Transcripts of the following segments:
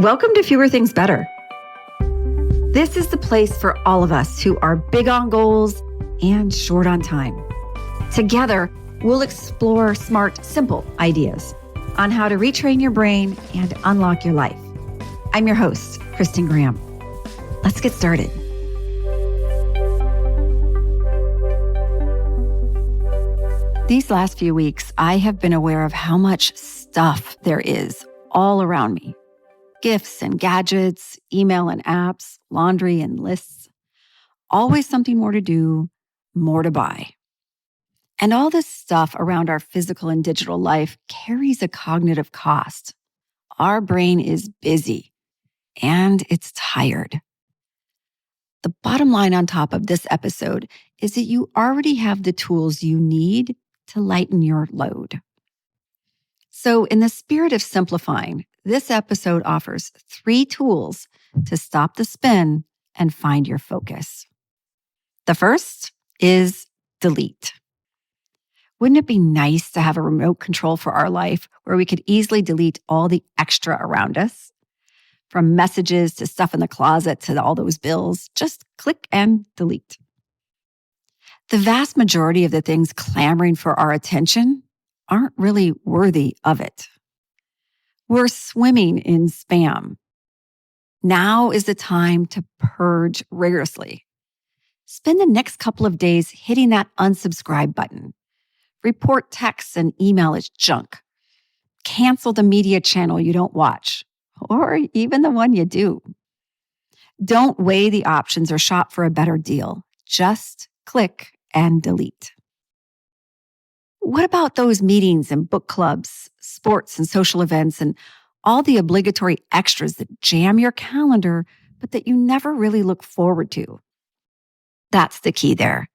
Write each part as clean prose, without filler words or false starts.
Welcome to Fewer Things Better. This is the place for all of us who are big on goals and short on time. Together, we'll explore smart, simple ideas on how to retrain your brain and unlock your life. I'm your host, Kristen Graham. Let's get started. These last few weeks, I have been aware of how much stuff there is all around me. Gifts and gadgets, email and apps, laundry and lists. Always something more to do, more to buy. And all this stuff around our physical and digital life carries a cognitive cost. Our brain is busy and it's tired. The bottom line on top of this episode is that you already have the tools you need to lighten your load. So in the spirit of simplifying, this episode offers 3 tools to stop the spin and find your focus. The first is delete. Wouldn't it be nice to have a remote control for our life where we could easily delete all the extra around us? From messages to stuff in the closet to all those bills, just click and delete. The vast majority of the things clamoring for our attention aren't really worthy of it. We're swimming in spam. Now is the time to purge rigorously. Spend the next couple of days hitting that unsubscribe button. Report texts and email as junk. Cancel the media channel you don't watch, or even the one you do. Don't weigh the options or shop for a better deal. Just click and delete. What about those meetings and book clubs, sports and social events, and all the obligatory extras that jam your calendar, but that you never really look forward to? That's the key there.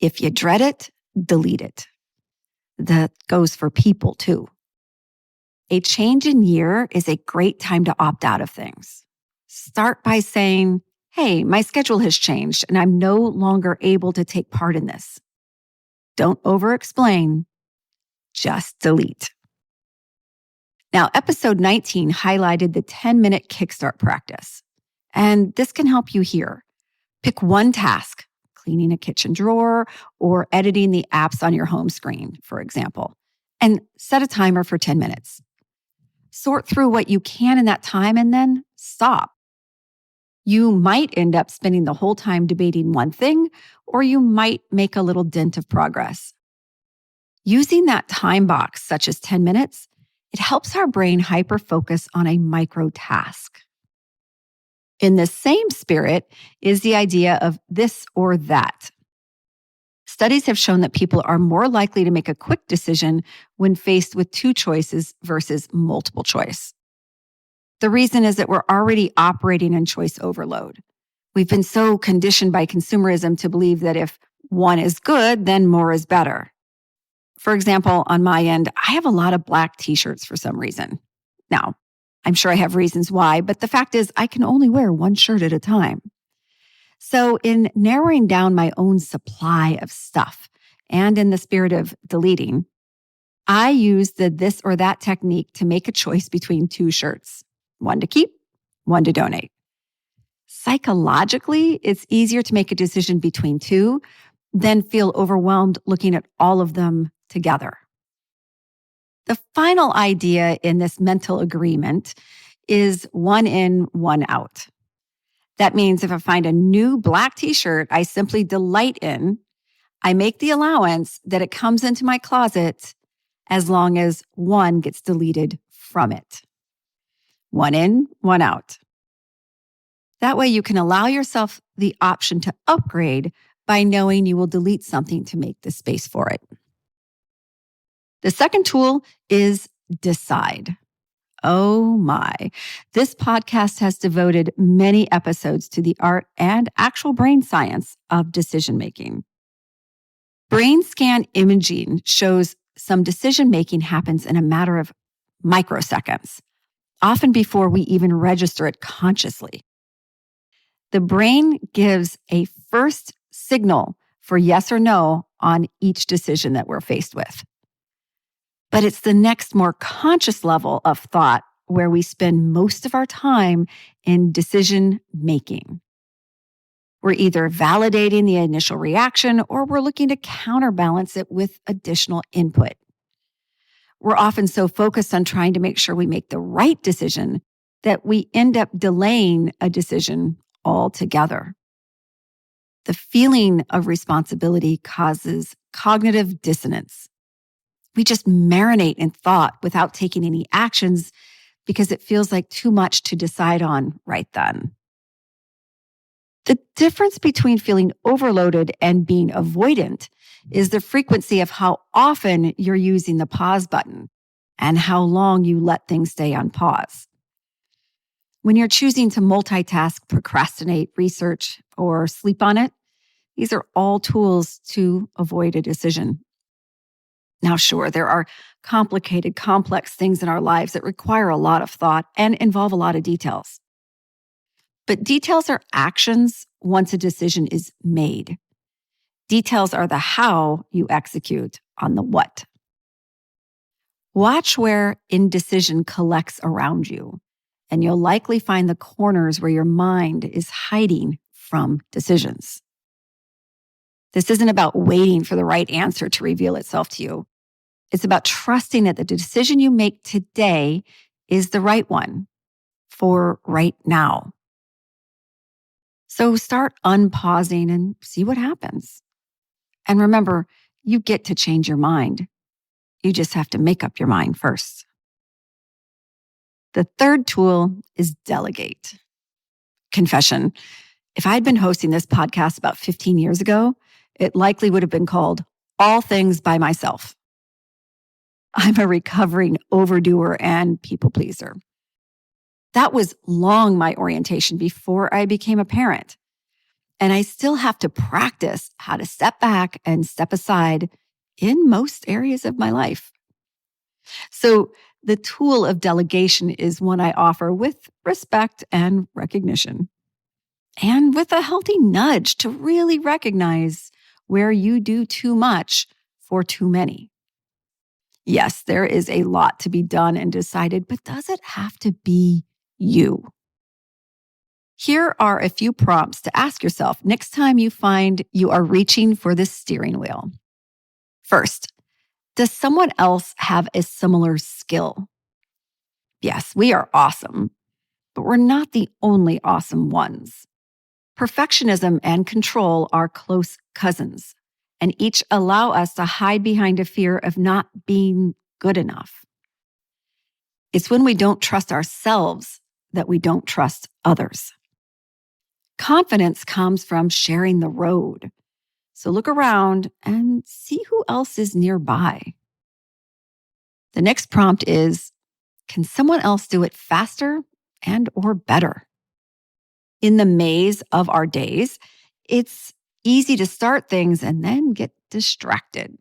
If you dread it, delete it. That goes for people too. A change in year is a great time to opt out of things. Start by saying, hey, my schedule has changed and I'm no longer able to take part in this. Don't over-explain, just delete. Now, episode 19 highlighted the 10-minute kickstart practice. And this can help you here. Pick one task, cleaning a kitchen drawer or editing the apps on your home screen, for example, and set a timer for 10 minutes. Sort through what you can in that time and then stop. You might end up spending the whole time debating one thing, or you might make a little dent of progress. Using that time box, such as 10 minutes, it helps our brain hyper-focus on a micro task. In the same spirit is the idea of this or that. Studies have shown that people are more likely to make a quick decision when faced with 2 choices versus multiple choice. The reason is that we're already operating in choice overload. We've been so conditioned by consumerism to believe that if one is good, then more is better. For example, on my end, I have a lot of black t-shirts for some reason. Now, I'm sure I have reasons why, but the fact is I can only wear one shirt at a time. So in narrowing down my own supply of stuff and in the spirit of deleting, I use the this or that technique to make a choice between 2 shirts. One to keep, one to donate. Psychologically, it's easier to make a decision between 2 than feel overwhelmed looking at all of them together. The final idea in this mental agreement is one in, one out. That means if I find a new black t-shirt I simply delight in, I make the allowance that it comes into my closet as long as one gets deleted from it. One in, one out. That way you can allow yourself the option to upgrade by knowing you will delete something to make the space for it. The second tool is decide. Oh my, this podcast has devoted many episodes to the art and actual brain science of decision making. Brain scan imaging shows some decision making happens in a matter of microseconds, often before we even register it consciously. The brain gives a first signal for yes or no on each decision that we're faced with. But it's the next more conscious level of thought where we spend most of our time in decision making. We're either validating the initial reaction or we're looking to counterbalance it with additional input. We're often so focused on trying to make sure we make the right decision that we end up delaying a decision altogether. The feeling of responsibility causes cognitive dissonance. We just marinate in thought without taking any actions because it feels like too much to decide on right then. The difference between feeling overloaded and being avoidant is the frequency of how often you're using the pause button and how long you let things stay on pause. When you're choosing to multitask, procrastinate, research, or sleep on it, these are all tools to avoid a decision. Now, sure, there are complicated, complex things in our lives that require a lot of thought and involve a lot of details. But details are actions once a decision is made. Details are the how you execute on the what. Watch where indecision collects around you, and you'll likely find the corners where your mind is hiding from decisions. This isn't about waiting for the right answer to reveal itself to you. It's about trusting that the decision you make today is the right one for right now. So start unpausing and see what happens. And remember, you get to change your mind. You just have to make up your mind first. The third tool is delegate. Confession. If I had been hosting this podcast about 15 years ago, it likely would have been called All Things by Myself. I'm a recovering overdoer and people pleaser. That was long my orientation before I became a parent. And I still have to practice how to step back and step aside in most areas of my life. So the tool of delegation is one I offer with respect and recognition, and with a healthy nudge to really recognize where you do too much for too many. Yes, there is a lot to be done and decided, but does it have to be you? Here are a few prompts to ask yourself next time you find you are reaching for the steering wheel. First, does someone else have a similar skill? Yes, we are awesome, but we're not the only awesome ones. Perfectionism and control are close cousins, and each allow us to hide behind a fear of not being good enough. It's when we don't trust ourselves that we don't trust others. Confidence comes from sharing the road. So look around and see who else is nearby. The next prompt is, can someone else do it faster and or better? In the maze of our days, it's easy to start things and then get distracted.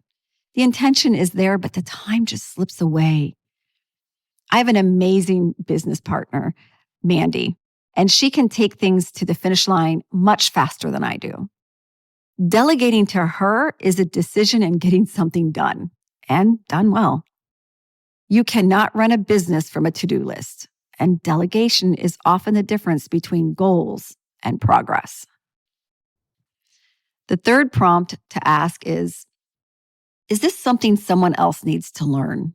The intention is there, but the time just slips away. I have an amazing business partner, Mandy, and she can take things to the finish line much faster than I do. Delegating to her is a decision in getting something done, and done well. You cannot run a business from a to-do list, and delegation is often the difference between goals and progress. The third prompt to ask is this something someone else needs to learn?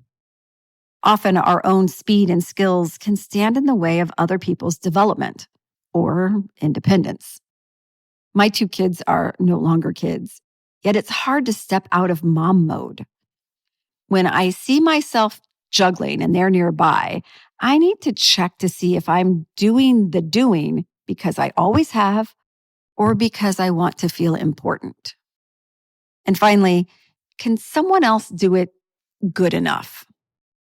Often our own speed and skills can stand in the way of other people's development or independence. My two kids are no longer kids, yet it's hard to step out of mom mode. When I see myself juggling and they're nearby, I need to check to see if I'm doing the doing because I always have or because I want to feel important. And finally, can someone else do it good enough?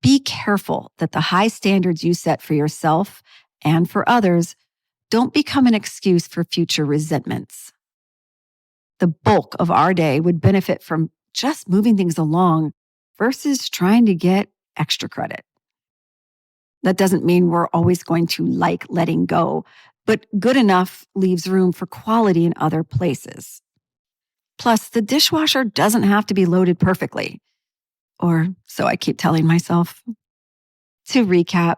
Be careful that the high standards you set for yourself and for others don't become an excuse for future resentments. The bulk of our day would benefit from just moving things along versus trying to get extra credit. That doesn't mean we're always going to like letting go, but good enough leaves room for quality in other places. Plus, the dishwasher doesn't have to be loaded perfectly. Or so I keep telling myself. To recap,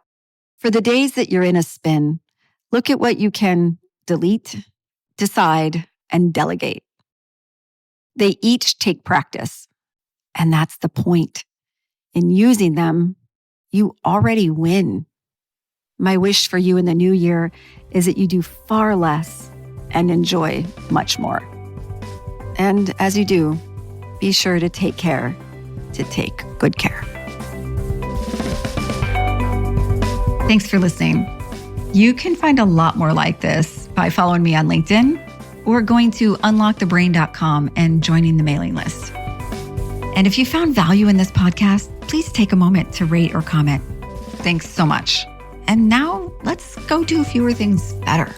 For the days that you're in a spin, look at what you can delete, decide, and delegate. They each take practice, and that's the point. In using them, you already win. My wish for you in the new year is that you do far less and enjoy much more. And as you do, be sure to take care, to take good care. Thanks for listening. You can find a lot more like this by following me on LinkedIn or going to unlockthebrain.com and joining the mailing list. And if you found value in this podcast, please take a moment to rate or comment. Thanks so much. And now let's go do fewer things better.